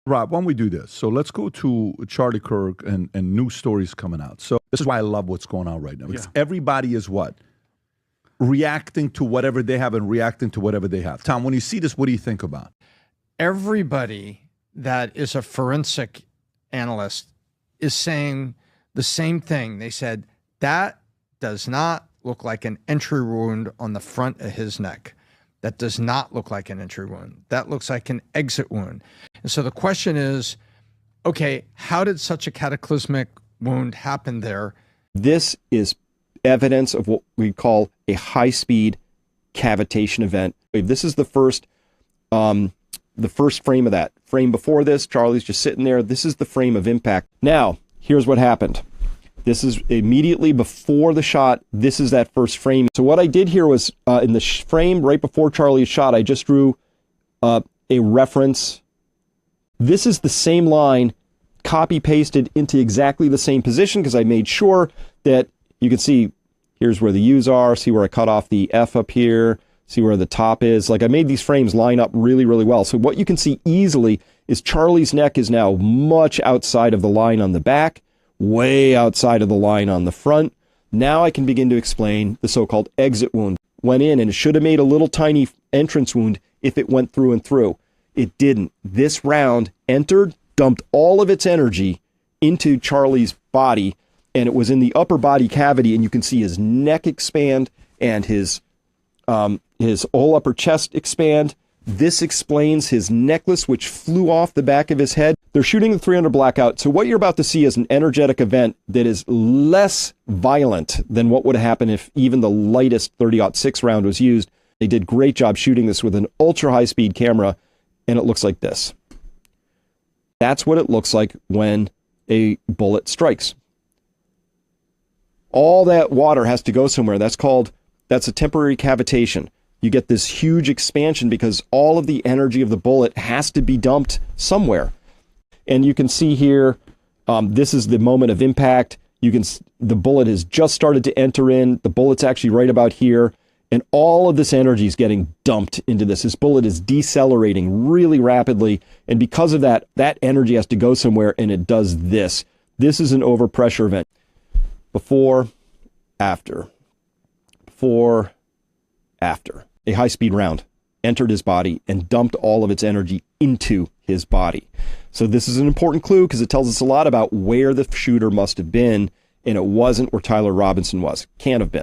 Rob, why don't we do this? So let's go to Charlie Kirk and new stories coming out. So this is why I love what's going on right now. Because everybody is what? Reacting to whatever they have and reacting to whatever they have. Tom, when you see this, what do you think about? Everybody that is a forensic analyst is saying the same thing. They said, that does not look like an entry wound on the front of his neck. That does not look like an entry wound. That looks like an exit wound. And so the question is, okay, how did such a cataclysmic wound happen there? This is evidence of what we call a high-speed cavitation event. This is the first frame of that. Frame before this, Charlie's just sitting there. This is the frame of impact. Now, here's what happened. This is immediately before the shot. This is that first frame. So what I did here was in the frame right before Charlie's shot, I just drew a reference. This is the same line copy pasted into exactly the same position because I made sure that you can see here's where the U's are. See where I cut off the F up here. See where the top is. Like I made these frames line up really, really well. So what you can see easily is Charlie's neck is now much outside of the line on the back, way outside of the line on the front. Now I can begin to explain the so-called exit wound. Went in and it should have made a little tiny entrance wound if it went through and through. It didn't. This round entered, dumped all of its energy into Charlie's body, and it was in the upper body cavity, and you can see his neck expand and his whole upper chest expand. This explains his necklace, which flew off the back of his head. They're shooting the 300 blackout. So what you're about to see is an energetic event that is less violent than what would have happened if even the lightest 30-06 round was used. They did a great job shooting this with an ultra high speed camera, and it looks like this. That's what it looks like when a bullet strikes. All that water has to go somewhere. That's a temporary cavitation. You get this huge expansion because all of the energy of the bullet has to be dumped somewhere. And you can see here, this is the moment of impact. The bullet has just started to enter in. The bullet's actually right about here. And all of this energy is getting dumped into this. This bullet is decelerating really rapidly. And because of that, that energy has to go somewhere, and it does this. This is an overpressure event. Before, after. Before, after. A high-speed round entered his body and dumped all of its energy into his body. So this is an important clue because it tells us a lot about where the shooter must have been, and it wasn't where Tyler Robinson was. Can't have been.